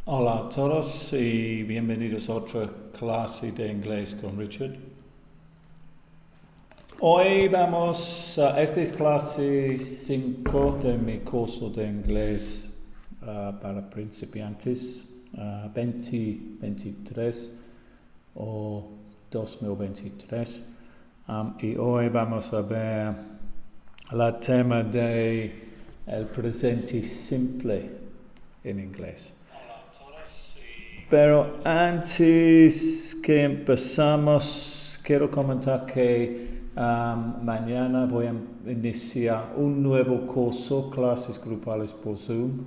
Hola a todos y bienvenidos a otra clase de inglés con Richard. Hoy esta es clase 5 de mi curso de inglés para principiantes 2023 o 2023. Y hoy vamos a ver el tema de el presente simple en inglés. Pero antes que empezamos, quiero comentar que mañana voy a iniciar un nuevo curso, clases grupales por Zoom,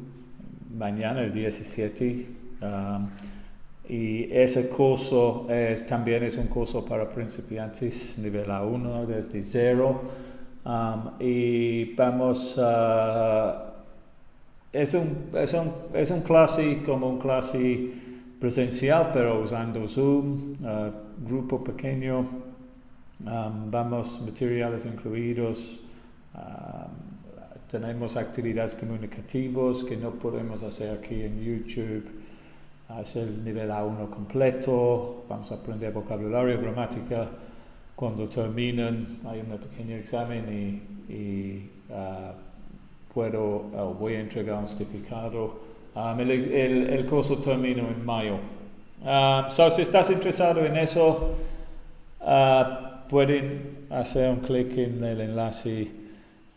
mañana el 17. Y ese curso también es un curso para principiantes, nivel A1, desde 0. Y vamos a... Es un clase como un clase presencial, pero usando Zoom, grupo pequeño, materiales incluidos, tenemos actividades comunicativas que no podemos hacer aquí en YouTube. Es el nivel A1 completo, vamos a aprender vocabulario, gramática. Cuando terminan hay un pequeño examen y voy a entregar un certificado. El curso termina en mayo. Si estás interesado en eso, pueden hacer un clic en el enlace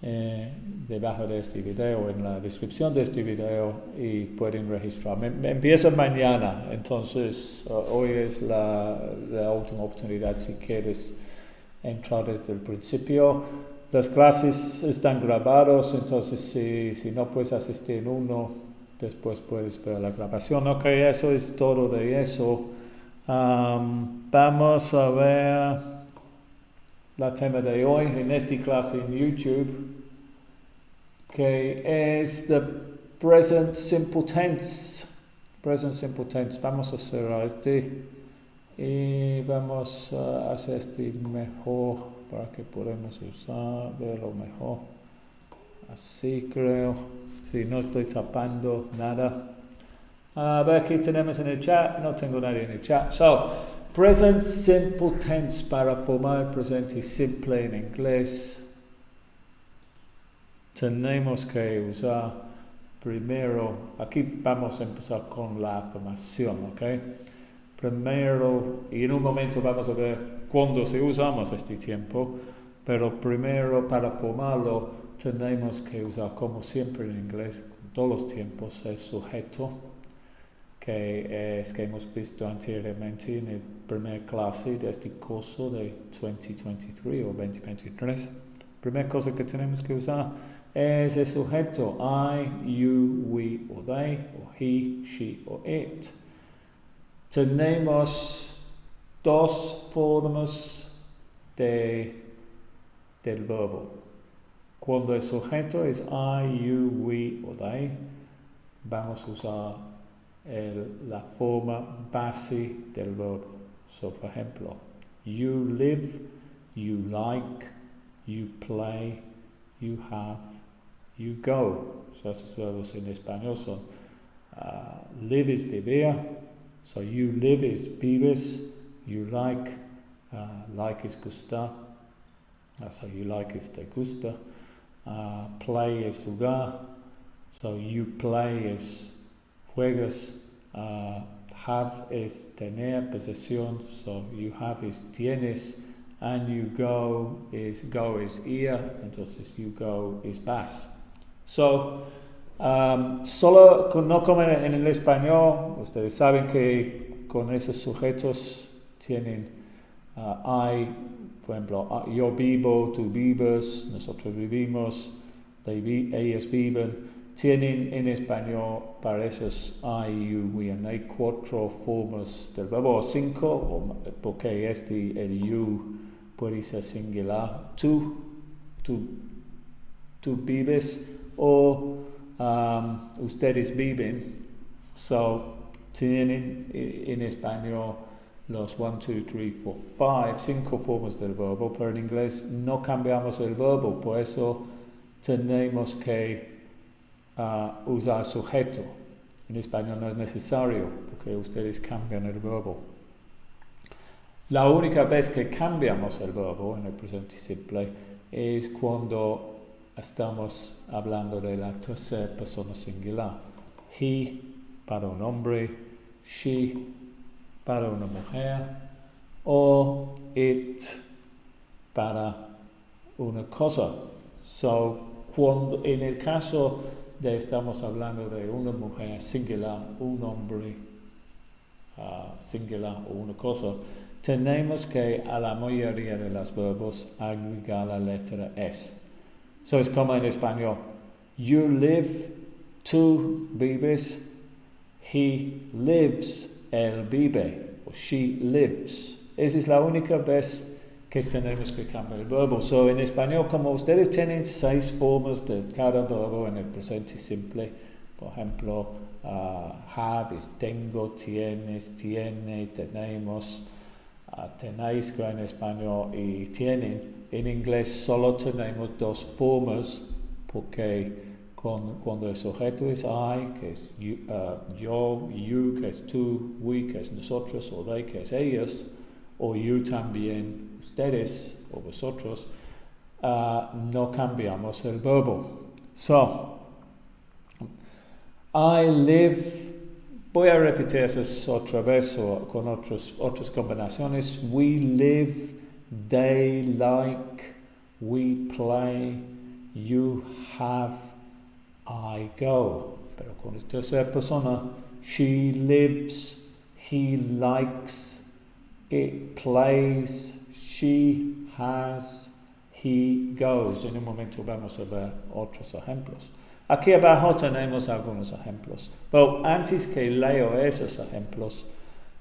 debajo de este video, en la descripción de este video, y pueden registrarme. Empieza mañana, entonces hoy es la última oportunidad si quieres entrar desde el principio. Las clases están grabadas, entonces si no puedes asistir en uno, después puedes ver la grabación. Ok, eso es todo de eso. Vamos a ver el tema de hoy en esta clase en YouTube, que es the present simple tense. Present simple tense. Vamos a cerrar y vamos a hacer este mejor para que podamos verlo mejor. Así creo. Si no estoy tapando nada. A ver, aquí tenemos en el chat. No tengo nadie en el chat. Present simple tense para formar el presente simple en inglés. Tenemos que usar primero. Aquí vamos a empezar con la afirmación, ¿ok? Primero, y en un momento vamos a ver cuándo se usamos este tiempo, pero primero para formarlo tenemos que usar, como siempre en inglés, con todos los tiempos, el sujeto, que hemos visto anteriormente en la primera clase de este curso de 2023 o 2023. Primera cosa que tenemos que usar es el sujeto, I, you, we o they, o he, she o it. Tenemos dos formas del verbo. Cuando el sujeto es I, you, we o they, vamos a usar la forma base del verbo. Por ejemplo, you live, you like, you play, you have, you go. Esos verbos en español son live es vivir. So you live is vives, you like is gustar, so you like is te gusta, play is jugar, so you play is juegas, have is tener, posesión, so you have is tienes, and you go is ir, entonces you go is vas. Solo no como en el español, ustedes saben que con esos sujetos tienen I, por ejemplo, yo vivo, tú vives, nosotros vivimos, ellos viven. Tienen en español para esos I, you, we, and hay 4 formas del verbo, o 5, porque el you puede ser singular. Tú vives, o ustedes viven. Tienen en español los 1, 2, 3, 4, 5 formas del verbo, pero en inglés no cambiamos el verbo, por eso tenemos que usar sujeto. En español no es necesario porque ustedes cambian el verbo. La única vez que cambiamos el verbo en el presente simple es cuando estamos hablando de la tercera persona singular. He para un hombre, she para una mujer o it para una cosa. Cuando en el caso de estamos hablando de una mujer singular, un hombre singular o una cosa, tenemos que a la mayoría de los verbos agregar la letra S. Es como en español. You live, tú vives. He lives, él vive. O she lives. Esa es la única vez que tenemos que cambiar el verbo. En español, como ustedes tienen 6 formas de cada verbo en el presente simple, por ejemplo, have es tengo, tienes, tiene, tenemos, tenéis que en español y tienen. En inglés solo tenemos 2 formas porque cuando el sujeto es I, que es yo, you, que es tú, we, que es nosotros, o they, que es ellos, o you también, ustedes o vosotros, no cambiamos el verbo. I live, voy a repetir eso otra vez o con otras combinaciones. We live, they like, we play, you have, I go. Pero con la tercera persona, she lives, he likes, it plays, she has, he goes. En un momento vamos a ver otros ejemplos. Aquí abajo tenemos algunos ejemplos. Pero antes que leo esos ejemplos,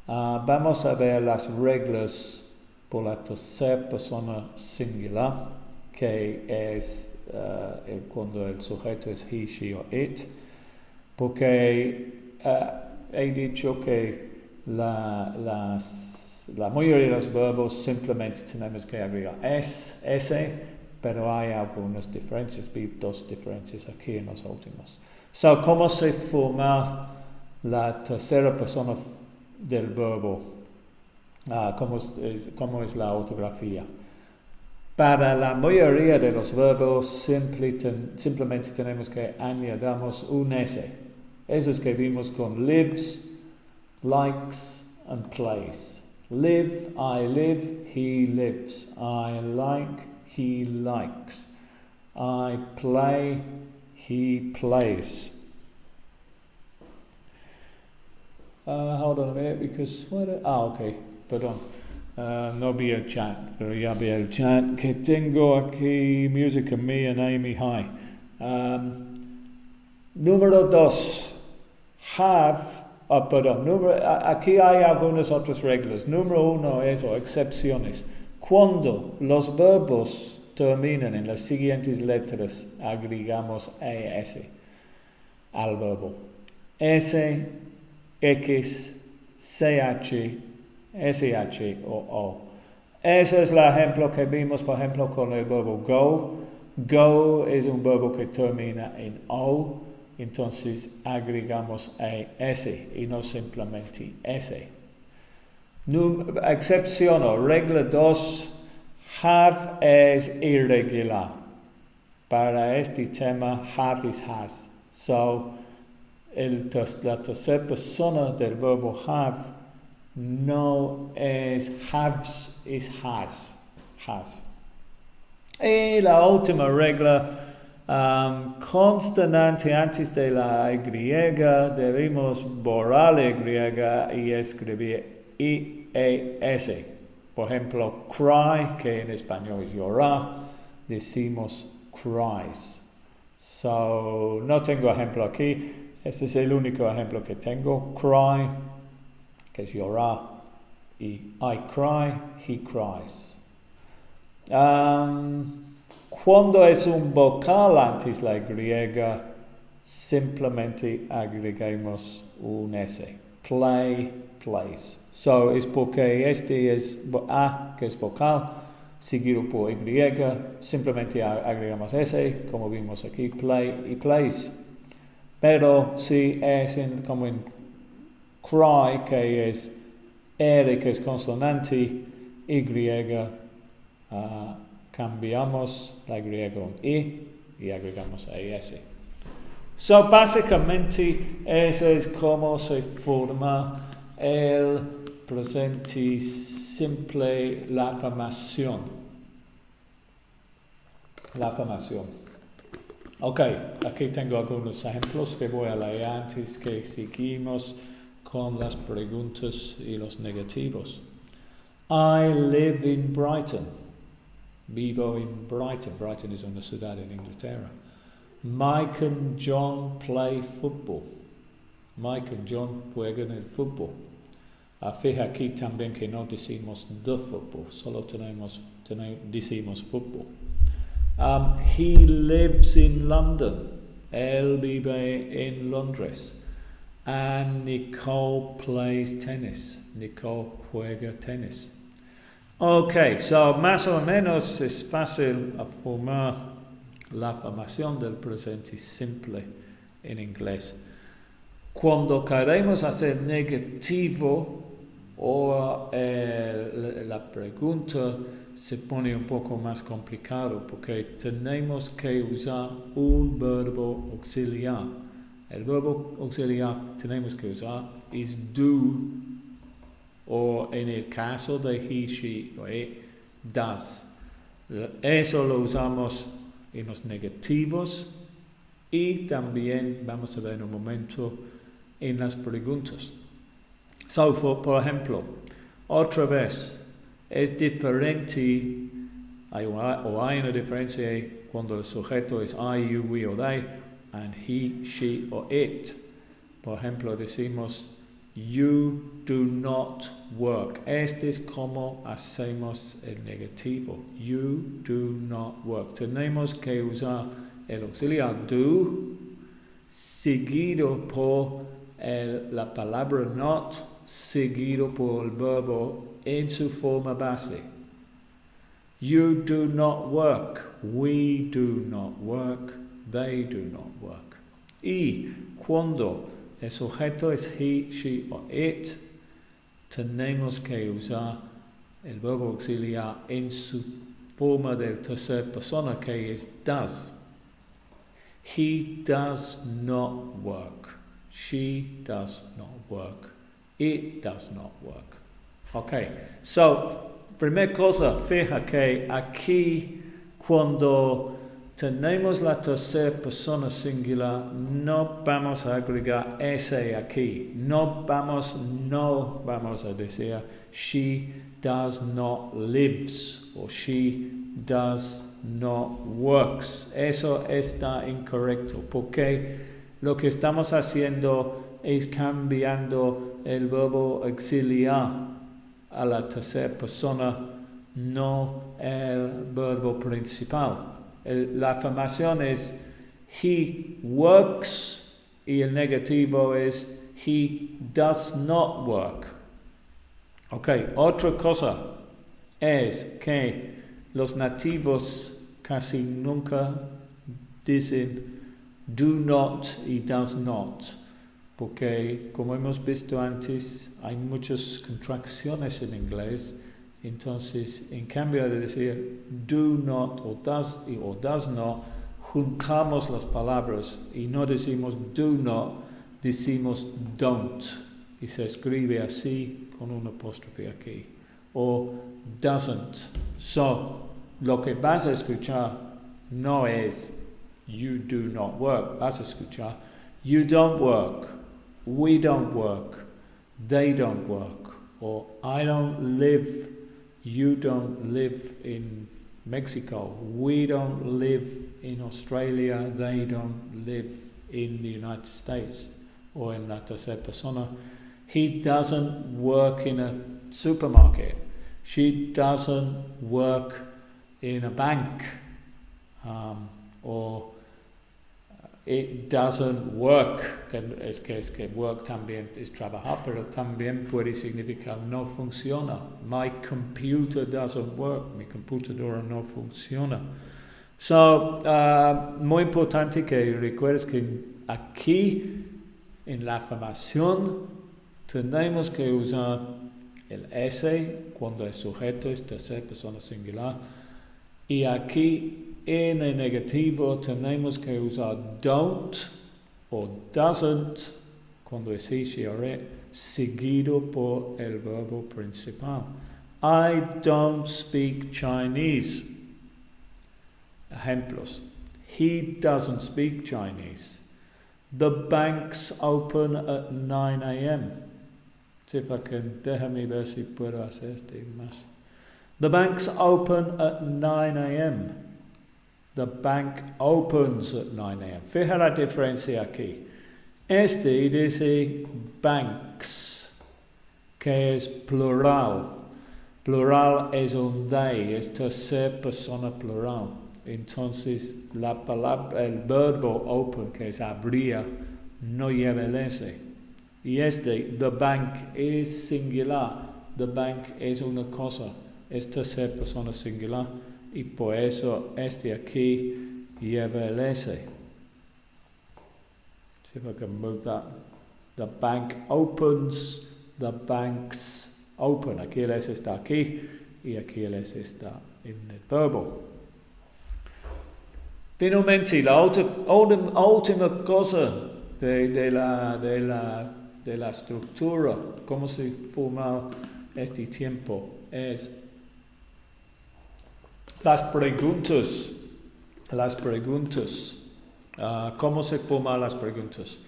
vamos a ver las reglas por la tercera persona singular, que es cuando el sujeto es he, she o it. Porque he dicho que la mayoría de los verbos simplemente tenemos que agregar s, pero hay algunas diferencias, vi 2 diferencias aquí en los últimos. ¿Cómo se forma la tercera persona del verbo? ¿Cómo es la ortografía? Para la mayoría de los verbos simplemente tenemos que añadamos un s. Eso es que vimos con lives, likes and plays. Live, I live, he lives. I like, he likes. I play, he plays. Hold on a minute because okay, perdón. No vi el chat, pero ya vi el chat que tengo aquí. Música mía, Amy, hi. Número 2. Have. Aquí hay algunas otras reglas. Número 1 es excepciones. Cuando los verbos terminan en las siguientes letras, agregamos ES al verbo. S, X, CH, SH o O. Ese es el ejemplo que vimos, por ejemplo, con el verbo go. Go es un verbo que termina en O. Entonces agregamos ES y no simplemente S. Excepción o regla 2. Have es irregular. Para este tema, have is has. La tercera persona del verbo have no es haves, es has. Y la última regla, consonante antes de la Y, debemos borrar la Y y escribir IES. Por ejemplo, cry, que en español es llorar, decimos cries. No tengo ejemplo aquí. Este es el único ejemplo que tengo. Cry, que es llorar, y I cry, he cries. Cuando es un vocal antes la Y, simplemente agregamos un S. Play, plays. Es porque este es A, que es vocal, seguido por Y, simplemente agregamos S, como vimos aquí, play y plays. Pero si es como en cry, que es R, que es consonante, Y, cambiamos la Y con I y agregamos ES. So, básicamente, eso es como se forma el presente simple, la afirmación. La afirmación. Ok, aquí tengo algunos ejemplos que voy a leer antes que seguimos con las preguntas y los negativos. I live in Brighton. Vivo en Brighton. Brighton es una ciudad en Inglaterra. Mike and John play football. Mike and John juegan el fútbol. Fija aquí también que no decimos the football, solo decimos fútbol. He lives in London. Él vive en Londres. And Nicole plays tennis. Nicole juega tenis. Ok, so más o menos es fácil formar la afirmación del presente simple en inglés. Cuando queremos hacer negativo o la pregunta se pone un poco más complicado porque tenemos que usar un verbo auxiliar. El verbo auxiliar tenemos que usar es do, o en el caso de he, she o it, does. Eso lo usamos en los negativos y también vamos a ver en un momento en las preguntas. So, por ejemplo, otra vez, es diferente, hay una diferencia cuando el sujeto es I, you, we o they, and he, she o it. Por ejemplo, decimos, you do not work. Este es como hacemos el negativo. You do not work. Tenemos que usar el auxiliar do, seguido por la palabra not, seguido por el verbo en su forma base. You do not work. We do not work. They do not work. Y cuando el sujeto es he, she o it, tenemos que usar el verbo auxiliar en su forma de tercera persona, que es does. He does not work. She does not work. It does not work. Okay, so, primera cosa, fija que aquí cuando tenemos la tercera persona singular, no vamos a agregar ese aquí. No vamos a decir she does not lives o she does not works. Eso está incorrecto porque lo que estamos haciendo es cambiando el verbo auxiliar a la tercera persona, no el verbo principal. La afirmación es he works y el negativo es he does not work. Ok, otra cosa es que los nativos casi nunca dicen do not y does not, porque como hemos visto antes hay muchas contracciones en inglés. Entonces, en cambio de decir do not o does not, juntamos las palabras y no decimos do not, decimos don't. Y se escribe así con un apóstrofe aquí. O doesn't. So, lo que vas a escuchar no es you do not work. Vas a escuchar you don't work, we don't work, they don't work, or I don't live. You don't live in Mexico. We don't live in Australia. They don't live in the United States. O en la tercera persona. He doesn't work in a supermarket. She doesn't work in a bank. Or it doesn't work. Es que work también es trabajar, pero también puede significar no funciona. My computer doesn't work. Mi computadora no funciona. So, muy importante que recuerdes que aquí en la afirmación tenemos que usar el S cuando el sujeto es tercera persona singular. Y aquí en el negativo tenemos que usar don't o doesn't cuando es he, she or it, seguido por el verbo principal. I don't speak Chinese. Ejemplos. He doesn't speak Chinese. The bank's open at 9 a.m. See if I can, déjame ver si puedo hacer este más. The bank's open at 9 a.m. The bank opens at 9 a.m. Fija la diferencia aquí. Este dice banks, que es plural. Plural es un they, es tercera persona plural. Entonces la palabra, el verbo open, que es abrir, no lleva el S. Y the bank es singular. The bank es una cosa, es tercera persona singular. Y por eso aquí lleva el S. See if I can move that. The bank opens, the banks open. Aquí el S está aquí y aquí el S está en el verbo. Finalmente, la última cosa de la estructura, cómo se forma este tiempo, es las preguntas. ¿Cómo se forman las preguntas?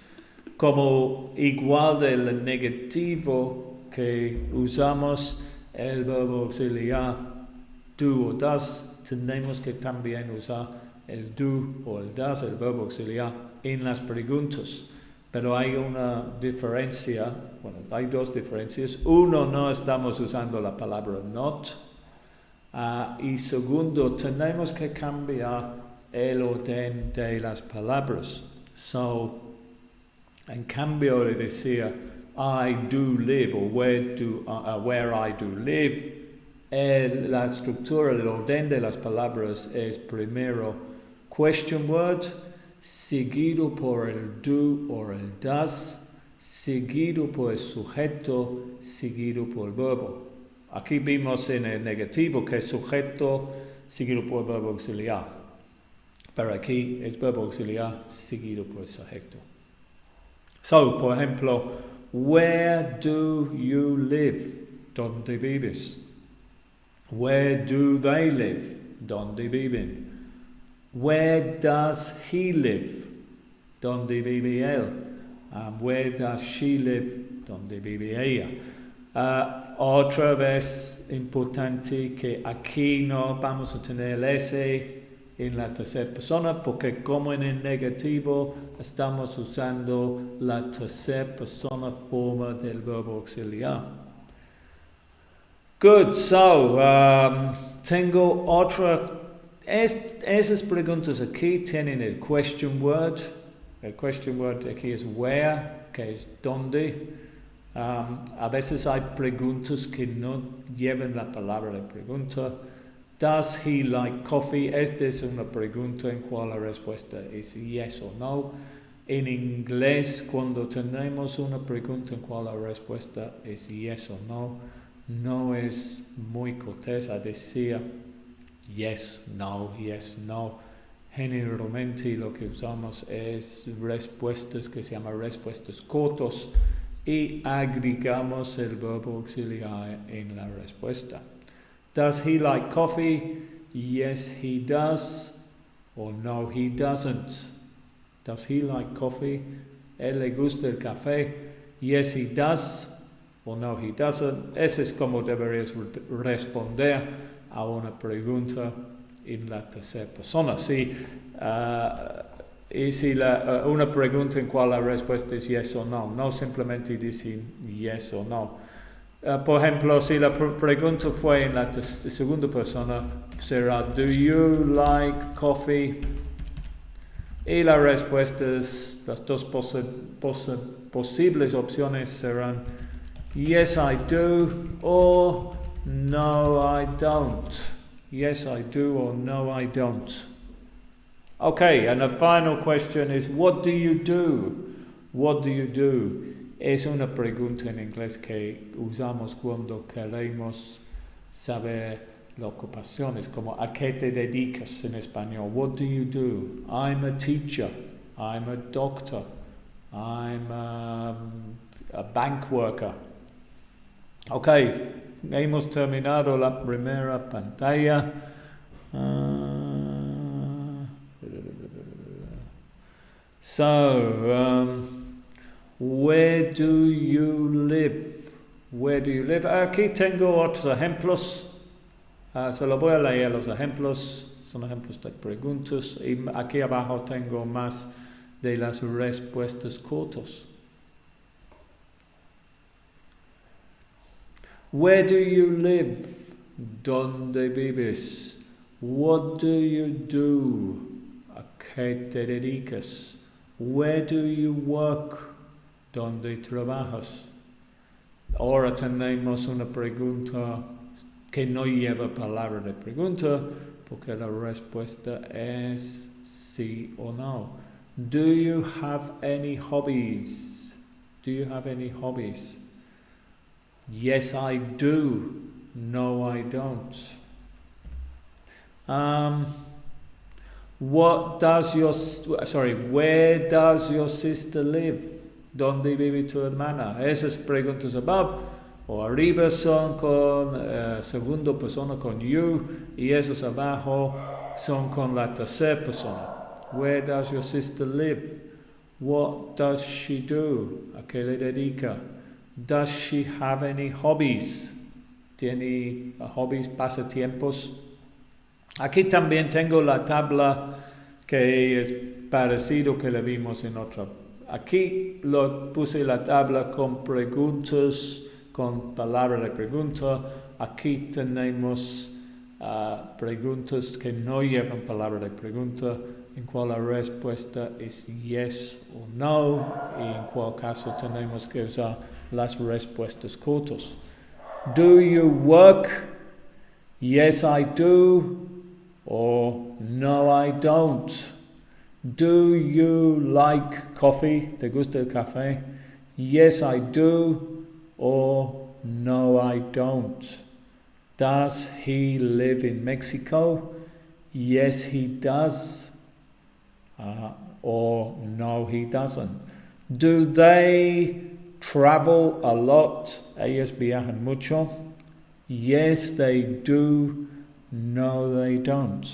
Como igual del negativo que usamos el verbo auxiliar do o does, tenemos que también usar el do o el does, el verbo auxiliar, en las preguntas. Pero hay una diferencia, hay dos diferencias. Uno, no estamos usando la palabra not. Y segundo, tenemos que cambiar el orden de las palabras. En cambio de decir I do live o where I do live, la estructura, el orden de las palabras es primero question word, seguido por el do o el does, seguido por el sujeto, seguido por el verbo. Aquí vimos en el negativo que es sujeto seguido por el verbo auxiliar. Pero aquí es verbo auxiliar seguido por el sujeto. Por ejemplo, where do you live? ¿Dónde vives? Where do they live? ¿Dónde viven? Where does he live? ¿Dónde vive él? Where does she live? ¿Dónde vive ella? Otra vez importante que aquí no vamos a tener el S en la tercera persona porque como en el negativo estamos usando la tercera persona forma del verbo auxiliar. Good, tengo otra. Esas preguntas aquí tienen el question word. El question word aquí es where, que es dónde. A veces hay preguntas que no llevan la palabra de pregunta. Does he like coffee? Esta es una pregunta en cual la respuesta es yes o no. En inglés, cuando tenemos una pregunta en cual la respuesta es yes o no, no es muy cortés a decir yes, no. Generalmente lo que usamos es respuestas que se llaman respuestas cortas y agregamos el verbo auxiliar en la respuesta. Does he like coffee? Yes, he does. Or no, he doesn't. Does he like coffee? ¿Él le gusta el café? Yes, he does. Or no, he doesn't. Ese es como deberías responder a una pregunta en la tercera persona. Una pregunta en cual la respuesta es yes o no. No simplemente decir yes o no. Por ejemplo, si la pregunta fue en la segunda persona, será do you like coffee? Y las respuestas, las dos posibles opciones serán yes I do or no I don't. Yes I do or no I don't. Okay, and the final question is, what do you do? What do you do? Es una pregunta en inglés que usamos cuando queremos saber la ocupación. Es como, ¿a qué te dedicas en español? What do you do? I'm a teacher. I'm a doctor. I'm a bank worker. Ok, hemos terminado la primera pantalla. Where do you live? Where do you live? Aquí tengo otros ejemplos. Solo voy a leer los ejemplos. Son ejemplos de preguntas. Y aquí abajo tengo más de las respuestas cortas. Where do you live? ¿Dónde vives? What do you do? ¿A qué te dedicas? Where do you work? ¿Dónde trabajas? Ahora tenemos una pregunta que no lleva palabra de pregunta porque la respuesta es sí o no. Do you have any hobbies? Do you have any hobbies? Yes, I do. No, I don't. Where does your sister live? ¿Dónde vive tu hermana? Esas preguntas above o arriba son con segunda persona con you y esos abajo son con la tercera persona. Where does your sister live? What does she do? ¿A qué le dedica? Does she have any hobbies? ¿Tiene hobbies, pasatiempos? Aquí también tengo la tabla que es parecido que la vimos en otra. Aquí puse la tabla con preguntas, con palabra de pregunta. Aquí tenemos preguntas que no llevan palabra de pregunta, en cual la respuesta es yes o no, y en cual caso tenemos que usar las respuestas cortas. Do you work? Yes, I do. Or no, I don't. Do you like coffee? ¿Te gusta el café? Yes, I do. Or no, I don't. Does he live in Mexico? Yes, he does. Or no, he doesn't. Do they travel a lot? Ellos viajan mucho. Yes, they do. No, they don't.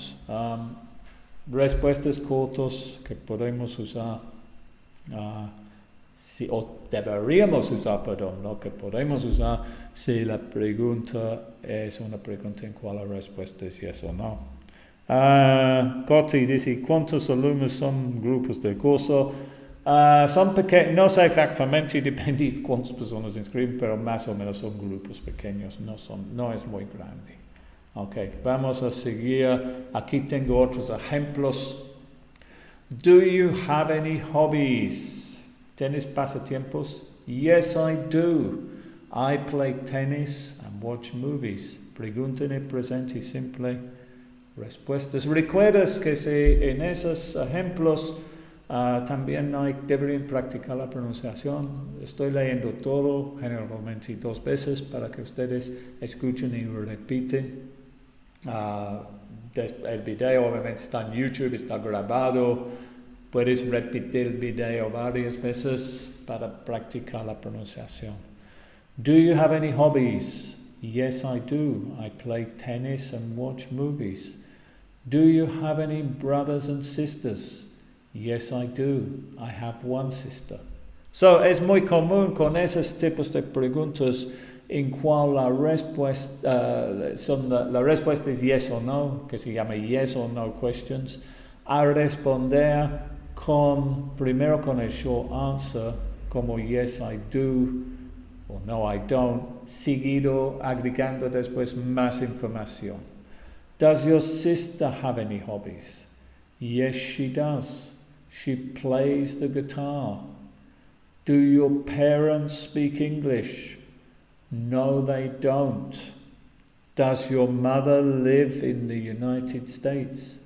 Respuestas cortas que podemos usar, o deberíamos usar, perdón, no que podemos usar si la pregunta es una pregunta en cual la respuesta es yes o no. Gotti dice, ¿cuántos alumnos son grupos de curso? Son pequeños, no sé exactamente, depende de cuántas personas se inscriben, pero más o menos son grupos pequeños, no es muy grande. Ok, vamos a seguir. Aquí tengo otros ejemplos. Do you have any hobbies? ¿Tienes pasatiempos? Yes, I do. I play tennis and watch movies. Pregunta en el presente simple. Respuestas. ¿Recuerdas que en esos ejemplos también deberían practicar la pronunciación? Estoy leyendo todo, generalmente 2 veces, para que ustedes escuchen y repiten. El video obviamente está en YouTube, está grabado. Puedes repetir el video varias veces para practicar la pronunciación. Do you have any hobbies? Yes, I do. I play tennis and watch movies. Do you have any brothers and sisters? Yes, I do. I have one sister. So, es muy común con esos tipos de preguntas en cual la respuesta es yes o no, que se llama yes or no questions, a responder primero con el short answer, como yes I do o no I don't, seguido agregando después más información. Does your sister have any hobbies? Yes, she does. She plays the guitar. Do your parents speak English? No, they don't. Does your mother live in the United States?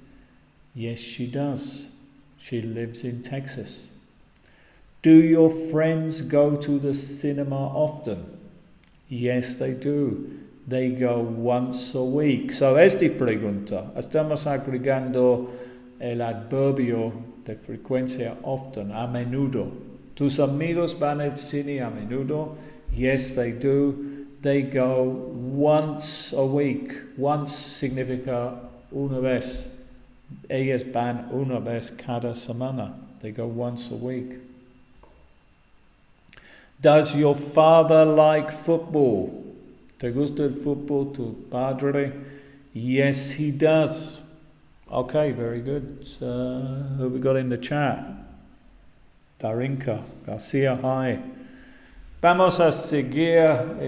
Yes, she does. She lives in Texas. Do your friends go to the cinema often? Yes, they do. They go once a week. So, esta pregunta, estamos agregando el adverbio de frecuencia often, a menudo. ¿Tus amigos van al cine a menudo? Yes, they do. They go once a week. Once significa una vez. Ellas van una vez cada semana. They go once a week. Does your father like football? ¿Te gusta el fútbol tu padre? Yes, he does. Okay, very good. Who have we got in the chat? Darinka Garcia, hi. Vamos a seguir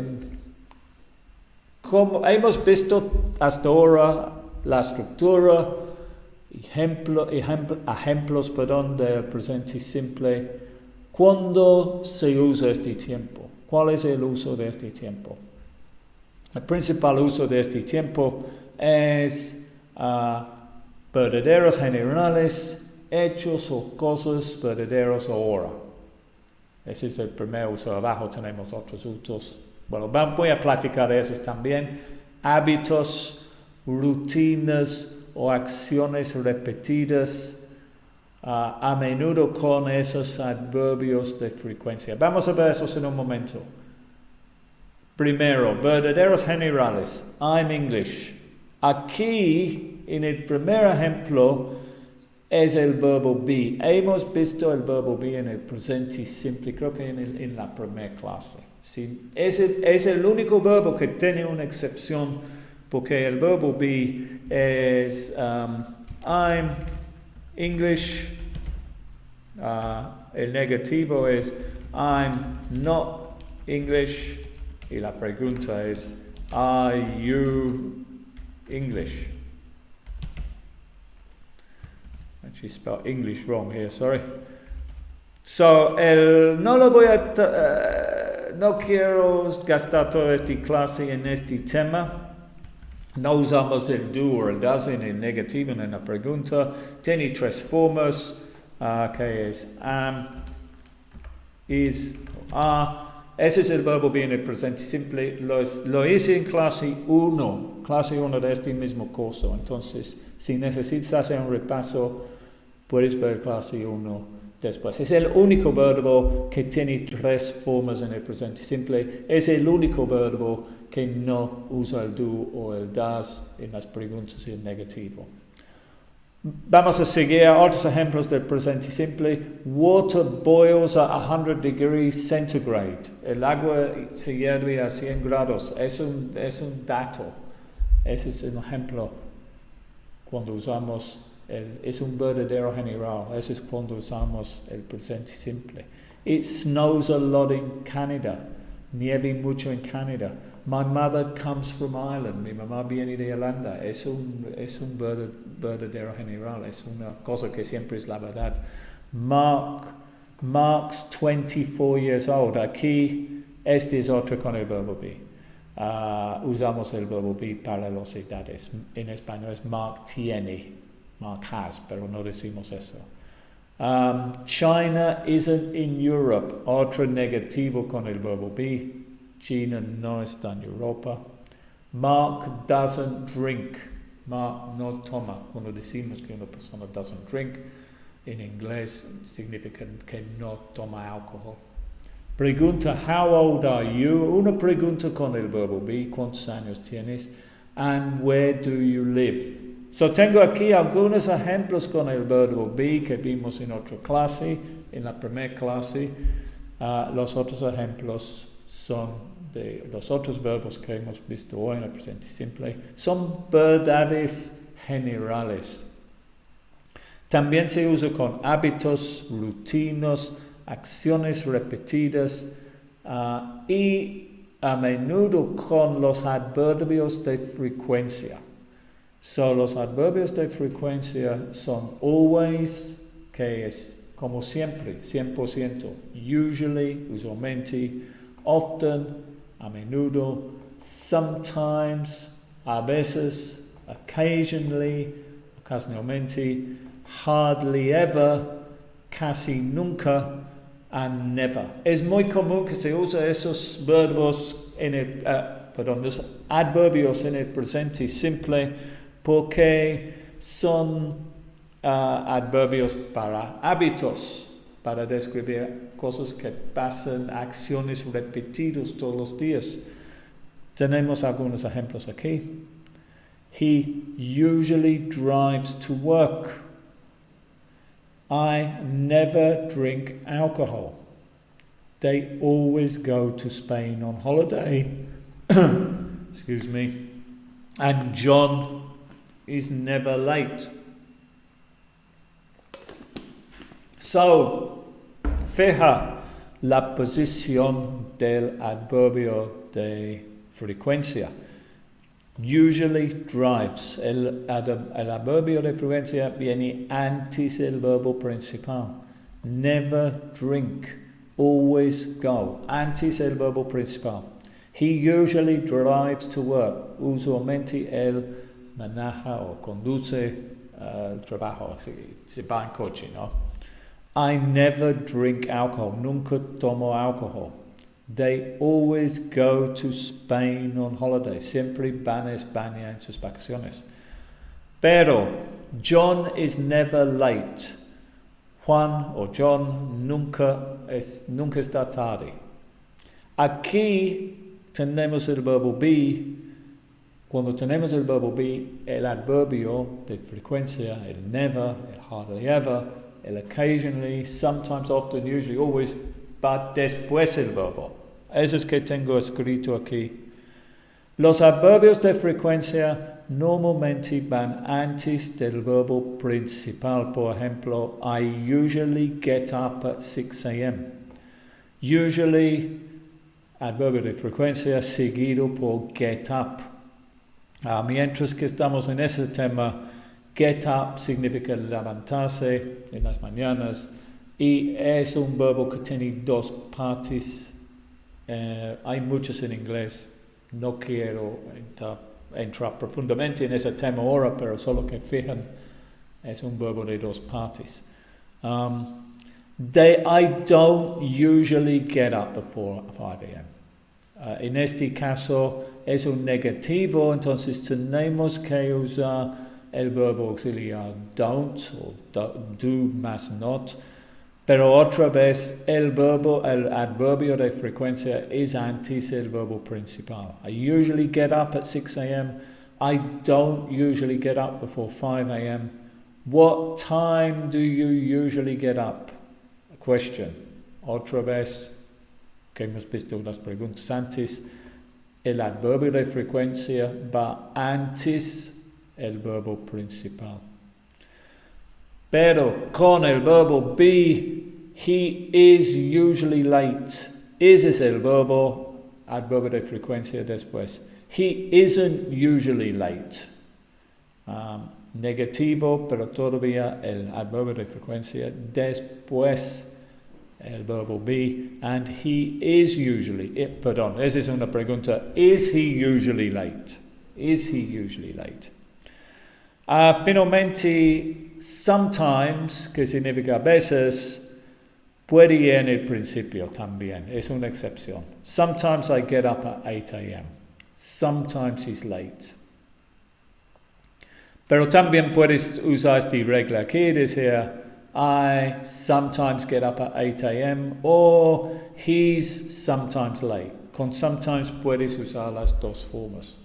como hemos visto hasta ahora la estructura, ejemplos, del presente simple. ¿Cuándo se usa este tiempo? ¿Cuál es el uso de este tiempo? El principal uso de este tiempo es verdaderos generales, hechos o cosas verdaderos ahora. Ese es el primer uso. Abajo tenemos otros usos. Bueno, voy a platicar de esos también. Hábitos, rutinas o acciones repetidas, a menudo con esos adverbios de frecuencia. Vamos a ver esos en un momento. Primero, verdaderos generales. I'm English. Aquí, en el primer ejemplo, es el verbo be. Hemos visto el verbo be en el presente simple, creo que en la primera clase. Sí, es el único verbo que tiene una excepción, porque el verbo be es I'm English. El negativo es I'm not English. Y la pregunta es, are you English? Actually spelled English wrong here, sorry. So, no quiero gastar toda esta clase en este tema. No usamos el do o el does en el negativo en la pregunta. Tiene tres formas, que es am, is, are. Ese es el verbo be en el presente simple. Lo hice en clase 1 de este mismo curso. Entonces, si necesitas hacer un repaso, puedes ver clase 1 después. Es el único verbo que tiene tres formas en el presente simple. Es el único verbo que no usa el do o el does en las preguntas y el negativo. Vamos a seguir otros ejemplos del presente simple. Water boils at 100 degrees centigrade. El agua se hierve a 100 grados. Es un dato. Ese es un ejemplo cuando usamos es un verdadero general. Ese es cuando usamos el presente simple. It snows a lot in Canada. Nieve mucho en Canadá. My mother comes from Ireland. Mi mamá viene de Irlanda. Es un verdadero general. Es una cosa que siempre es la verdad. Mark's 24 years old. Aquí, este es otro con el verbo be. Usamos el verbo be para las edades. En español es Mark tiene. Mark has, pero no decimos eso. China isn't in Europe. Otro negativo con el verbo be. China no está en Europa. Mark doesn't drink. Mark no toma. Cuando decimos que una persona doesn't drink, en inglés significa que no toma alcohol. Pregunta, how old are you? Una pregunta con el verbo be. ¿Cuántos años tienes? And where do you live? So tengo aquí algunos ejemplos con el verbo be que vimos en otra clase, en la primera clase. Los otros ejemplos son de los otros verbos que hemos visto hoy en el presente simple. Son verdades generales. También se usa con hábitos, rutinas, acciones repetidas y a menudo con los adverbios de frecuencia. So, los adverbios de frecuencia son always, que es como siempre, 100%, usually, usualmente, often, a menudo, sometimes, a veces, occasionally, ocasionalmente, hardly ever, casi nunca, and never. Es muy común que se use esos verbos los adverbios en el presente simple porque son adverbios para hábitos, para describir cosas que pasan, acciones repetidas todos los días. Tenemos algunos ejemplos aquí. He usually drives to work. I never drink alcohol. They always go to Spain on holiday. Excuse me. And John is never late. So, fija la posición del adverbio de frecuencia. Usually drives. El adverbio de frecuencia viene antes del verbo principal. Never drink. Always go. Antes del verbo principal. He usually drives to work. Usualmente él maneja o conduce el trabajo. Se va en coche, ¿no? I never drink alcohol. Nunca tomo alcohol. They always go to Spain on holiday. Siempre van a España en sus vacaciones. Pero John is never late. Juan o John nunca está tarde. Aquí tenemos el verbo be. Cuando tenemos el verbo be, el adverbio de frecuencia, el never, el hardly ever, el occasionally, sometimes, often, usually, always, but después el verbo. Eso es que tengo escrito aquí. Los adverbios de frecuencia normalmente van antes del verbo principal. Por ejemplo, I usually get up at 6 a.m. Usually, adverbio de frecuencia seguido por get up. Mientras que estamos en ese tema, get up significa levantarse en las mañanas y es un verbo que tiene dos partes. Hay muchos en inglés. No quiero entrar profundamente en ese tema ahora, pero solo que fijan, es un verbo de dos partes. I don't usually get up before 5 a.m. En este caso es un negativo, entonces tenemos que usar el verbo auxiliar don't o do más not. Pero otra vez el adverbio de frecuencia es antes del verbo principal. I usually get up at 6 a.m. I don't usually get up before 5 a.m. What time do you usually get up? A question. Otra vez, que hemos visto las preguntas antes, el adverbio de frecuencia va antes el verbo principal. Pero con el verbo be, he is usually late. Is es el verbo, adverbio de frecuencia después. He isn't usually late. Negativo, pero todavía el adverbio de frecuencia después el verbo be. And he is usually, esa es una pregunta. Is he usually late? Is he usually late? Finalmente, sometimes, que significa a veces, puede ir en el principio también. Es una excepción. Sometimes I get up at 8 a.m. Sometimes he's late. Pero también puedes usar esta regla aquí, decir, I sometimes get up at 8 a.m. or he's sometimes late. Con sometimes puedes usar las dos formas.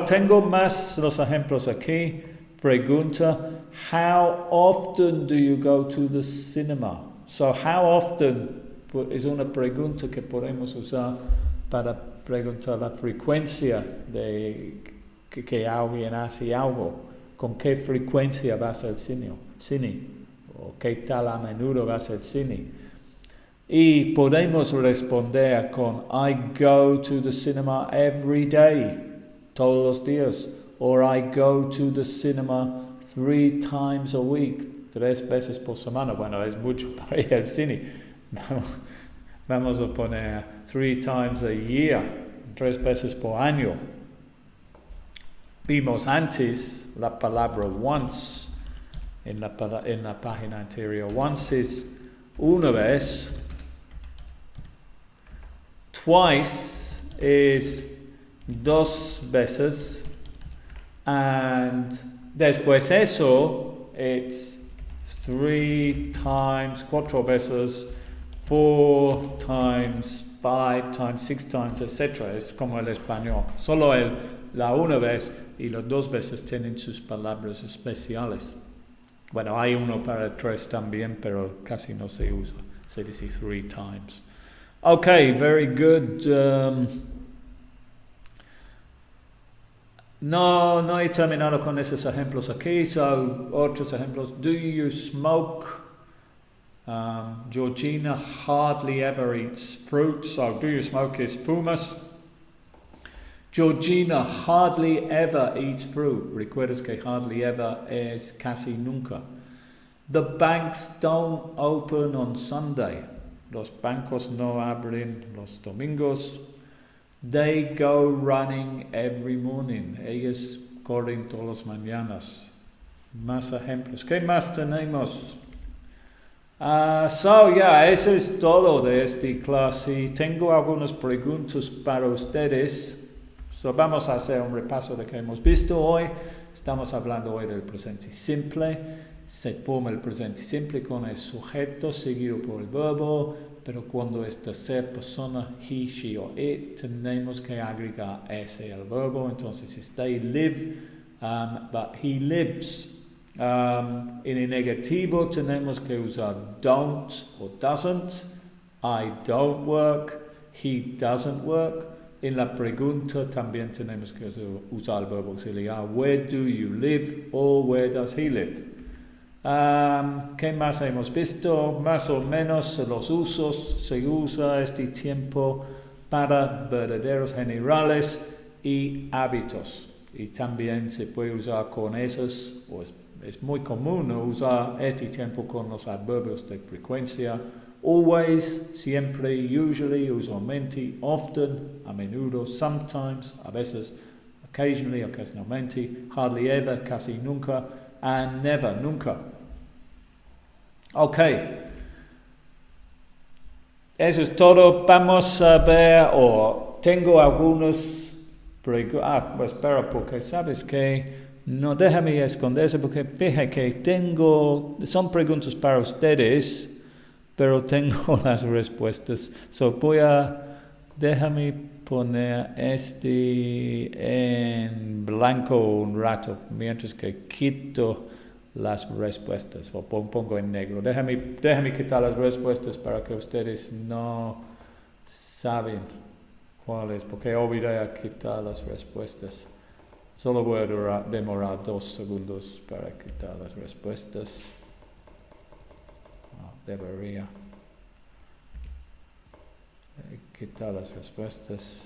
Tengo más los ejemplos aquí. Pregunta, how often do you go to the cinema? So, how often es una pregunta que podemos usar para preguntar la frecuencia de que alguien hace algo. ¿Con qué frecuencia vas al cine? ¿O qué tal a menudo vas al cine? Y podemos responder con I go to the cinema every day. Todos los días. Or I go to the cinema 3 times a week. 3 veces por semana. Bueno, es mucho para ir al cine. Vamos a poner 3 times a year. 3 veces por año. Vimos antes la palabra once en la página anterior. Once es una vez. Twice is dos veces. And después eso, it's 3 times, 4 veces, 4 times, 5 times, 6 times, etc. Es como el español. Solo la una vez y las dos veces tienen sus palabras especiales. Bueno, hay uno para 3 también, pero casi no se usa. Se dice 3 times. Okay, very good. No he terminado con esos ejemplos aquí. So, otros ejemplos. Do you smoke? Georgina hardly ever eats fruit. So, do you smoke is fumas. Georgina hardly ever eats fruit. Recuerdas que hardly ever es casi nunca. The banks don't open on Sunday. Los bancos no abren los domingos. They go running every morning. Ellos corren todas las mañanas. Más ejemplos. ¿Qué más tenemos? Eso es todo de esta clase. Tengo algunas preguntas para ustedes. Vamos a hacer un repaso de lo que hemos visto hoy. Estamos hablando hoy del presente simple. Se forma el presente simple con el sujeto seguido por el verbo, pero cuando es tercera persona, he, she o it, tenemos que agregar ese al verbo. Entonces, they live, but he lives. En el negativo tenemos que usar don't o doesn't. I don't work. He doesn't work. En la pregunta también tenemos que usar el verbo auxiliar. Where do you live? Or where does he live? ¿Qué más hemos visto? Más o menos los usos. Se usa este tiempo para verdaderos generales y hábitos. Y también se puede usar con esos, o es muy común usar este tiempo con los adverbios de frecuencia. Always, siempre, usually, usualmente, often, a menudo, sometimes, a veces, occasionally, ocasionalmente, hardly ever, casi nunca, and never, nunca. Ok. Eso es todo. Vamos a ver, tengo algunos preguntas. Pues espera, porque sabes que no déjame esconderse, porque fíjate que son preguntas para ustedes, pero tengo las respuestas. Déjame poner en blanco un rato, mientras que quito las respuestas, o pongo en negro. Déjame quitar las respuestas para que ustedes no saben cuáles, porque olvidé quitar las respuestas. Solo voy a demorar 2 segundos para quitar las respuestas. Debería quitar las respuestas.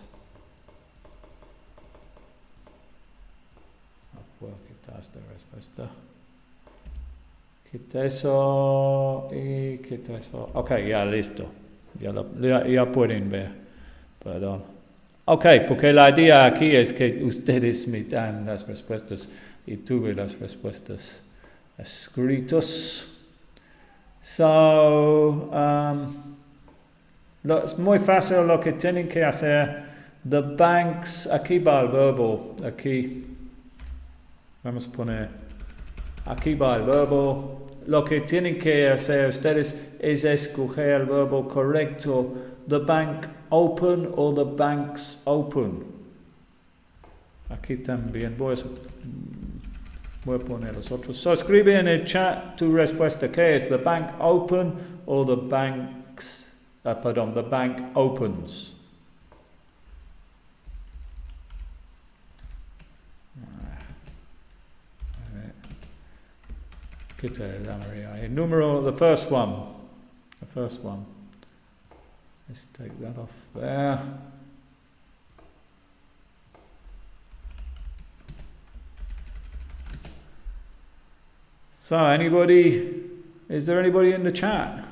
No puedo quitar esta respuesta. Quita eso y quita eso. Ok, ya listo. Ya pueden ver. Perdón. Ok, porque la idea aquí es que ustedes me dan las respuestas y tuve las respuestas escritas. Es muy fácil lo que tienen que hacer. The banks, aquí va el verbo, aquí. Vamos a poner, aquí va el verbo. Lo que tienen que hacer ustedes es escoger el verbo correcto. The bank open or the banks open. Aquí también voy a poner los otros. Escribe en el chat tu respuesta. ¿Qué es? The bank open or the banks? The bank opens. Quita la María. El número, the first one. Let's take that off there. So, is there anybody in the chat?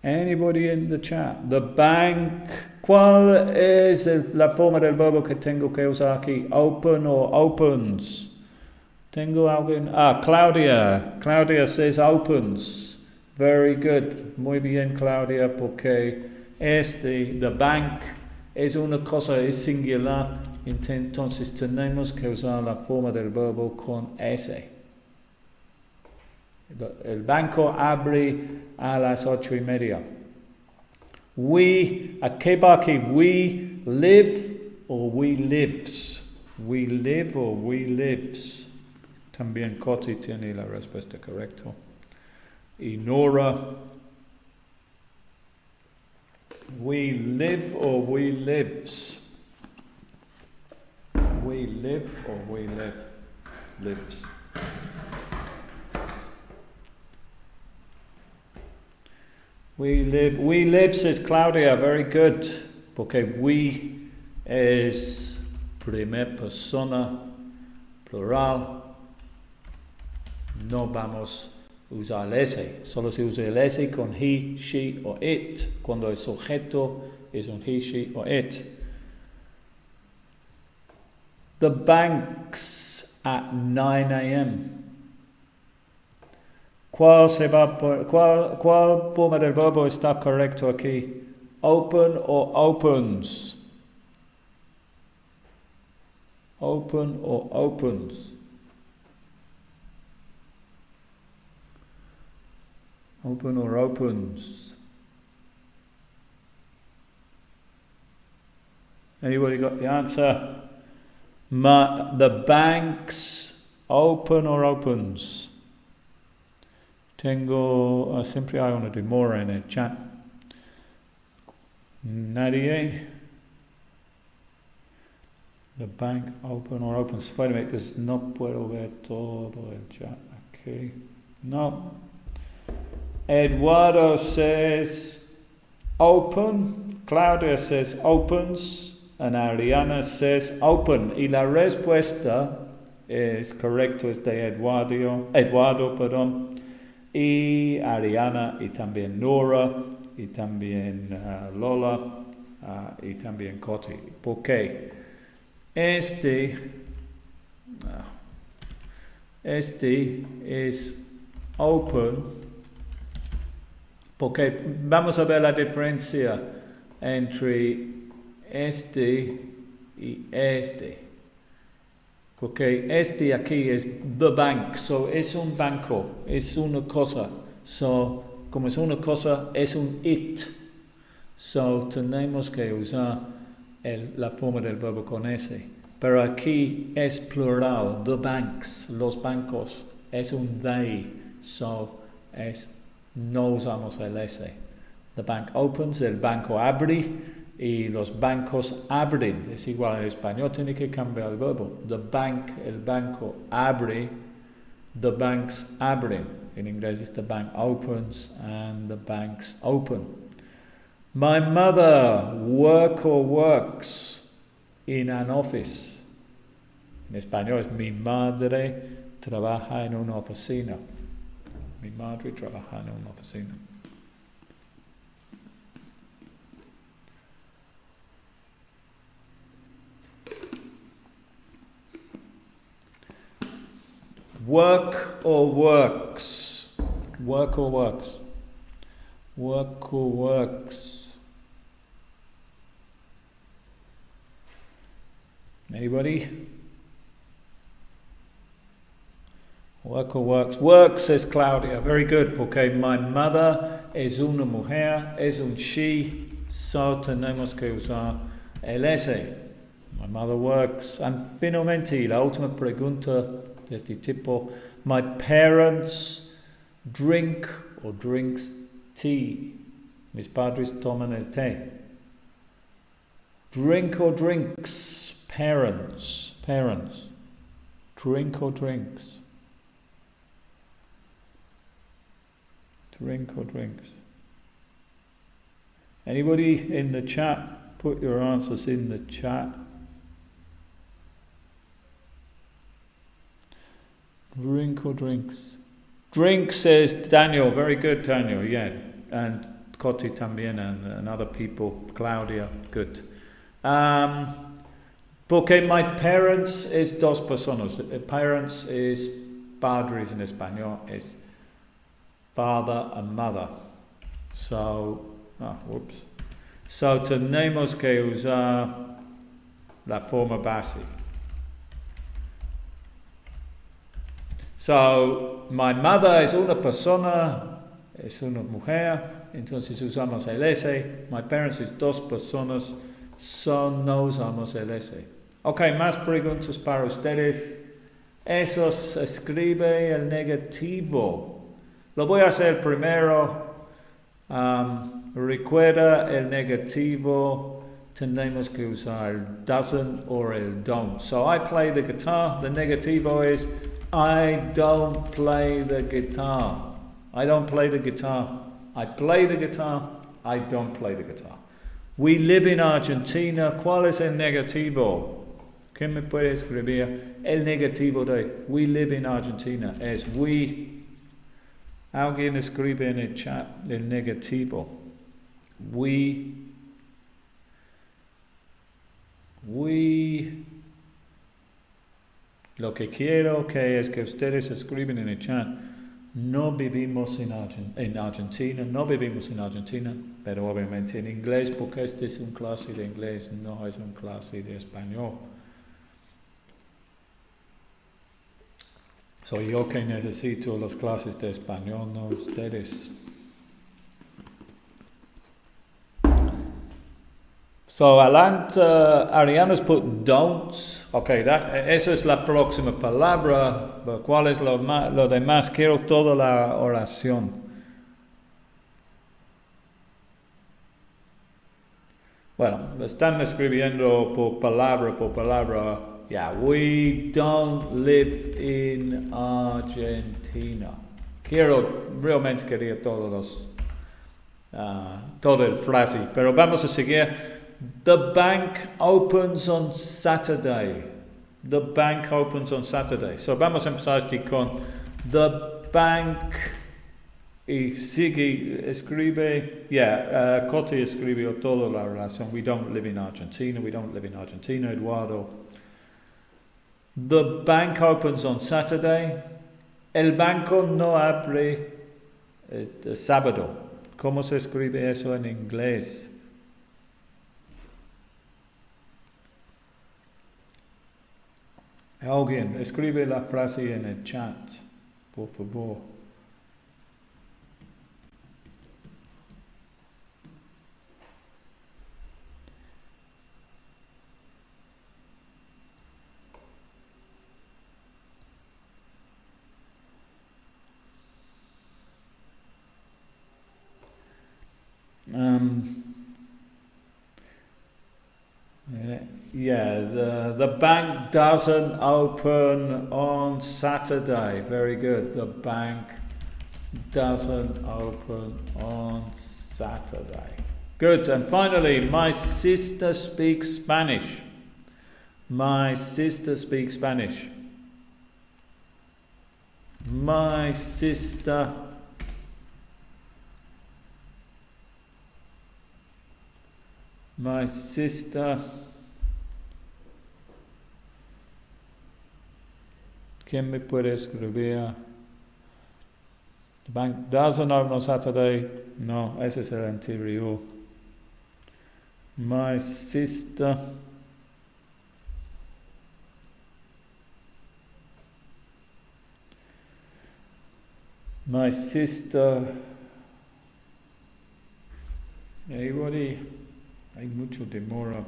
Anybody in the chat? The bank, ¿Cuál es la forma del verbo que tengo que usar aquí? Open or opens. Tengo alguien. Claudia. Claudia says opens. Very good. Muy bien, Claudia, porque the bank es una cosa, es singular. Entonces tenemos que usar la forma del verbo con S. El banco abre a las 8:30. ¿Qué va aquí? We live or we lives. We live or we lives. También Coti tiene la respuesta correcta. Y Nora, we live or we lives. We live or we lives. We live, says Claudia, very good. Porque we es primer persona, plural. No vamos a usar el S. Solo se usa el S con he, she o it. Cuando el sujeto es un he, she o it. The bank's at 9 a.m. ¿Cuál forma del verbo está correcto aquí? Open or opens? Open or opens? Open or opens? Anybody got the answer? The bank's open or opens? Siempre hay una demora en el chat. Nadie? The bank open or opens? Wait a minute, because no puedo ver todo el chat aquí. No. Eduardo says open. Claudia says opens. And Ariana says open. Y la respuesta es correcto, es de Eduardo, perdón. Y Ariana, y también Nora, y también Lola, y también Coti. ¿Por qué? Este es open, porque vamos a ver la diferencia entre este y este. Porque este aquí es the bank, so es un banco, es una cosa. So, como es una cosa, es un it. So, tenemos que usar la forma del verbo con S. Pero aquí es plural, the banks, los bancos. Es un they, so no usamos el S. The bank opens, el banco abre. Y los bancos abren, es igual en español, tiene que cambiar el verbo. The bank, el banco abre, the banks abren. In inglés es the bank opens and the banks open. My mother works in an office. En español es mi madre trabaja en una oficina. Mi madre trabaja en una oficina. Work or works? Work or works? Work or works? Anybody? Work or works? Work, says Claudia. Very good, porque my mother es una mujer, es un she, so tenemos que usar el S. My mother works. And finalmente, la última pregunta de este tipo. My parents drink or drinks tea. Mis padres toman el té. Drink or drinks. Parents. Drink or drinks. Drink or drinks. Anybody in the chat? Put your answers in the chat. Drink or drinks? Drink, says Daniel. Very good, Daniel. Yeah. And Coti también, and other people, Claudia, good. Porque my parents es dos personas. Parents es padres en español, es father and mother. So, So tenemos que usar la forma base. So, my mother es una persona, es una mujer, entonces usamos el S. My parents es dos personas, so no usamos el S. Ok, más preguntas para ustedes. Eso se escribe el negativo. Lo voy a hacer primero. Recuerda el negativo. Tenemos que usar el doesn't or el don't. So I play the guitar. The negativo is I don't play the guitar. I don't play the guitar. I play the guitar. I don't play the guitar. We live in Argentina. ¿Cuál es el negativo? ¿Quién me puede escribir? El negativo de we live in Argentina es we. Alguien escribe en el chat el negativo. We. Lo que quiero que es que ustedes escriben en el chat. No vivimos en Argentina, no vivimos en Argentina, pero obviamente en inglés, porque este es un clase de inglés, no es un clase de español. Soy yo que necesito las clases de español, no ustedes. So, Ariana's put don't. Okay, esa es la próxima palabra. ¿Cuál es lo demás? Quiero toda la oración. Bueno, están escribiendo por palabra. Yeah, we don't live in Argentina. Realmente quería todo el frase, pero vamos a seguir. The bank opens on Saturday. The bank opens on Saturday. So vamos a empezar con the bank y sigue, escribe, Coti escribió toda la relación. We don't live in Argentina. Eduardo. The bank opens on Saturday. El banco no abre el sábado. ¿Cómo se escribe eso en inglés? Alguien, escribe la frase en el chat, por favor. The bank doesn't open on Saturday. Very good. The bank doesn't open on Saturday. Good. And finally, my sister speaks Spanish. My sister speaks Spanish. My sister ¿Quién me puede escribir? The bank doesn't open on Saturday. No, ese es el anterior. My sister Anybody? Hay mucho demora.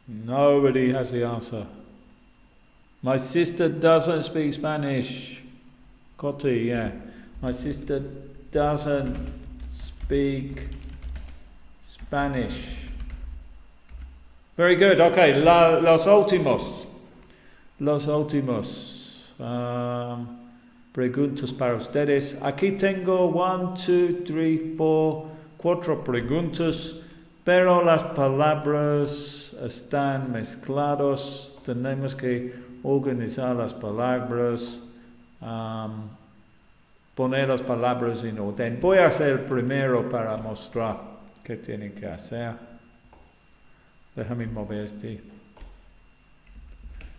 Nobody has the answer. My sister doesn't speak Spanish. Coti, yeah. My sister doesn't speak Spanish. Very good. Okay, los últimos. Preguntas para ustedes. Aquí tengo 1, 2, 3, 4 preguntas, pero las palabras están mezcladas. Tenemos que organizar las palabras, poner las palabras en orden. Voy a hacer el primero para mostrar qué tienen que hacer. Déjame mover este.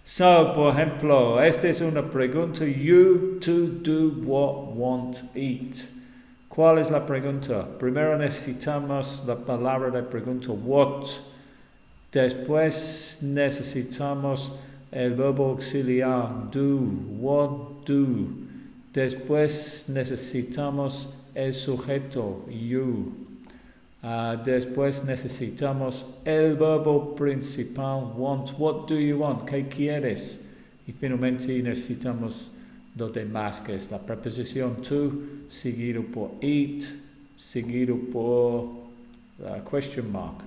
So, por ejemplo, esta es una pregunta. You to do what want eat. ¿Cuál es la pregunta? Primero necesitamos la palabra de pregunta what. Después necesitamos el verbo auxiliar do. What do. Después necesitamos el sujeto you. Después necesitamos el verbo principal want. What do you want? ¿Qué quieres? Y finalmente necesitamos lo demás, que es la preposición to, seguido por eat, seguido por question mark.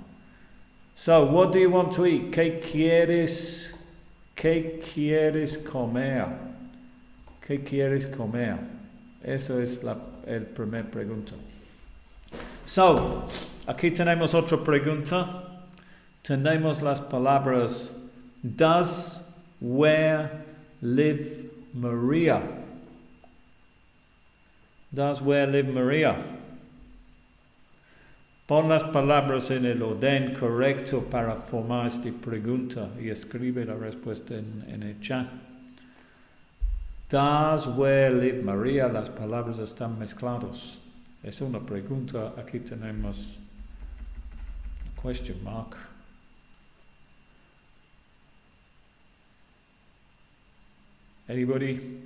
So, what do you want to eat? ¿Qué quieres comer? ¿Qué quieres comer? Eso es el primer pregunta. So, aquí tenemos otra pregunta. Tenemos las palabras does, where, live, Maria. Does, where, live, Maria. Pon las palabras en el orden correcto para formar esta pregunta y escribe la respuesta en el chat. Does, where, live, Maria. Las palabras están mezcladas. Es una pregunta. Aquí tenemos question mark. Anybody?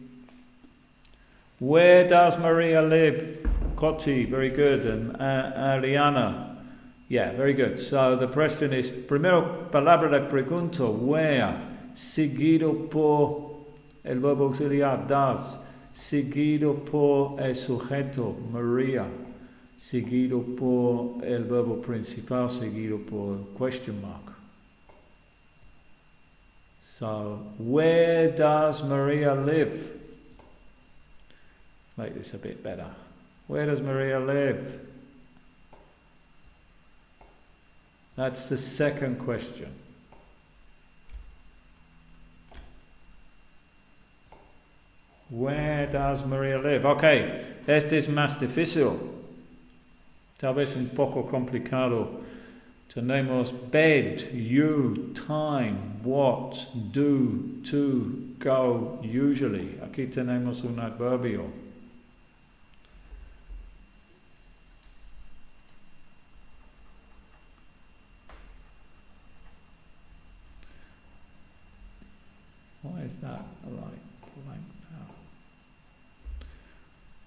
Where does Maria live? Coti, very good. And Ariana, yeah, very good. So the question is, primero palabra de pregunta, where, seguido por el verbo auxiliar does, seguido por el sujeto Maria, seguido por el verbo principal, seguido por question mark. So, where does Maria live? Make this a bit better. Where does Maria live? That's the second question. Where does Maria live? Okay, este es más difícil. Tal vez un poco complicado. Tenemos bed, you, time, what, do, to, go, usually. Aquí tenemos un adverbio. Why is that blank out?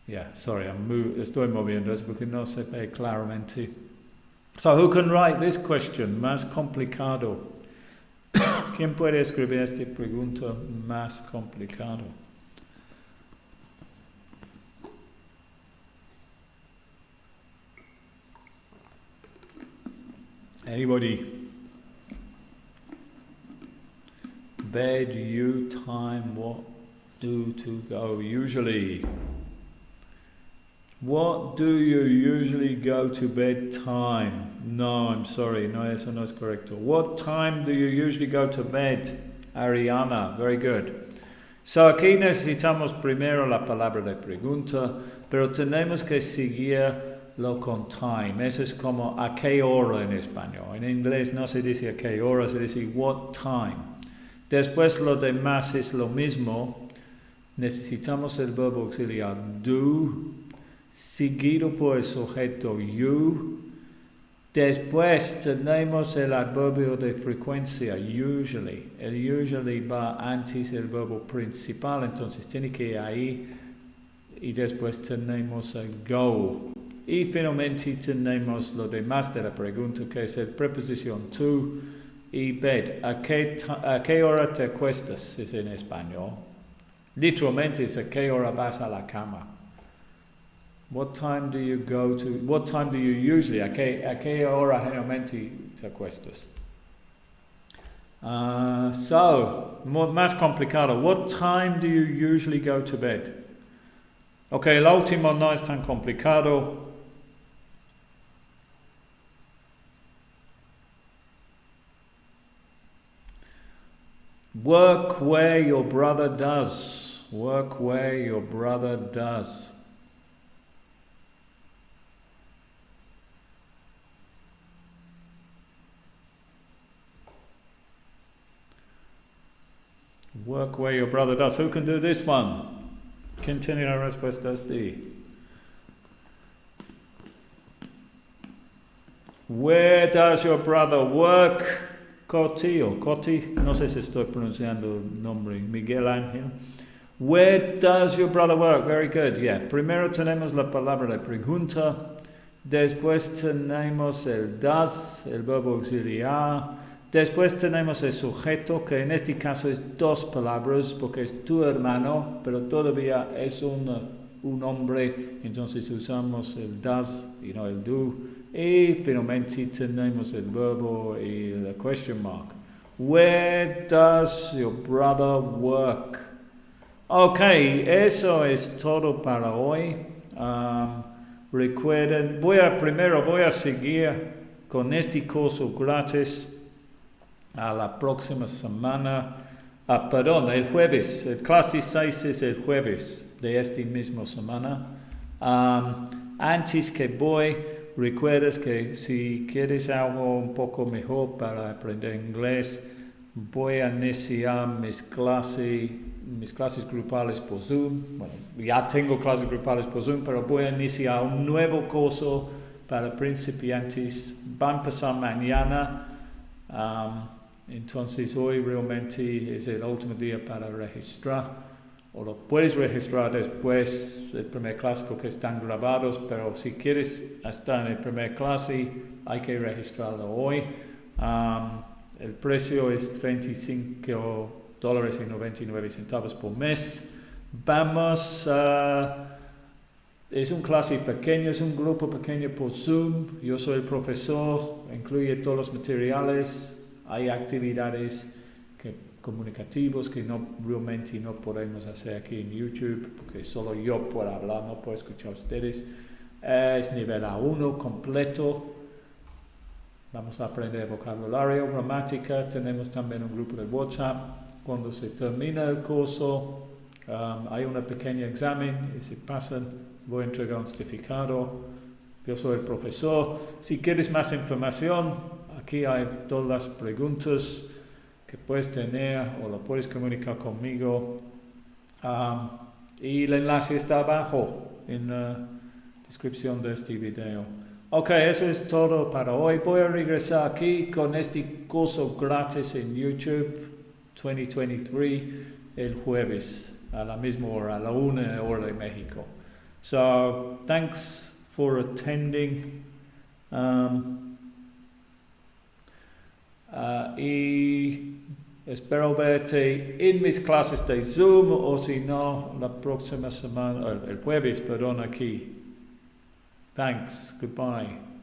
Yeah, sorry, estoy moviendo eso porque no se ve claramente. So, who can write this question? Más complicado. ¿Quién puede escribir esta pregunta más complicado? Anybody? Bed, you, time, what, do, to, go, usually. What do you usually go to bed time? No, I'm sorry, no, eso no es correcto. What time do you usually go to bed? Ariana, very good. So aquí necesitamos primero la palabra de pregunta, pero tenemos que seguirlo con time. Eso es como a qué hora en español. En inglés no se dice a qué hora, se dice what time. Después lo demás es lo mismo. Necesitamos el verbo auxiliar do, seguido por el sujeto you. Después tenemos el adverbio de frecuencia, usually. El usually va antes del verbo principal, entonces tiene que ir ahí. Y después tenemos el go. Y finalmente tenemos lo demás de la pregunta, que es el preposición to y bed. ¿A qué hora te acuestas? Es en español. Literalmente es a qué hora vas a la cama. What time do you usually, a qué hora generalmente te acuestas? So, más complicado. What time do you usually go to bed? Okay, el último no es tan complicado. Work where your brother does. Work where your brother does. Work where your brother does. Who can do this one? ¿Quién tiene la respuesta así? Where does your brother work? Coti o Coti, no sé si estoy pronunciando el nombre, Miguel Ángel. Where does your brother work? Very good, yeah. Primero tenemos la palabra de pregunta, después tenemos el does, el verbo auxiliar, después tenemos el sujeto, que en este caso es dos palabras, porque es tu hermano, pero todavía es un hombre, entonces usamos el does y no el do. Y finalmente tenemos el verbo y el question mark. Where does your brother work? Ok, eso es todo para hoy. Recuerden, primero voy a seguir con este curso gratis a la próxima semana. Perdón, el jueves. El clase 6 es el jueves de esta misma semana. Antes que voy, recuerdas que si quieres algo un poco mejor para aprender inglés, voy a iniciar mis clases grupales por Zoom. Bueno, ya tengo clases grupales por Zoom, pero voy a iniciar un nuevo curso para principiantes. Va a empezar mañana. Entonces hoy realmente es el último día para registrar. O lo puedes registrar después del primer clase porque están grabados, pero si quieres estar en el primer clase hay que registrarlo hoy. El precio es $35.99 por mes. Es un clase pequeño, es un grupo pequeño por Zoom. Yo soy el profesor, incluye todos los materiales, hay actividades comunicativos que realmente no podemos hacer aquí en YouTube porque solo yo puedo hablar, no puedo escuchar a ustedes. Es nivel A1 completo. Vamos a aprender vocabulario, gramática. Tenemos también un grupo de WhatsApp. Cuando se termina el curso, hay un pequeño examen y si pasan, voy a entregar un certificado. Yo soy el profesor. Si quieres más información, aquí hay todas las preguntas que puedes tener o lo puedes comunicar conmigo. Y el enlace está abajo en la descripción de este video. Ok, eso es todo para hoy. Voy a regresar aquí con este curso gratis en YouTube 2023 el jueves a la misma hora, a la 1 hora de México. So, thanks for attending. Y espero verte en mis clases de Zoom o si no, la próxima semana, el jueves, perdón, aquí. Thanks. Goodbye.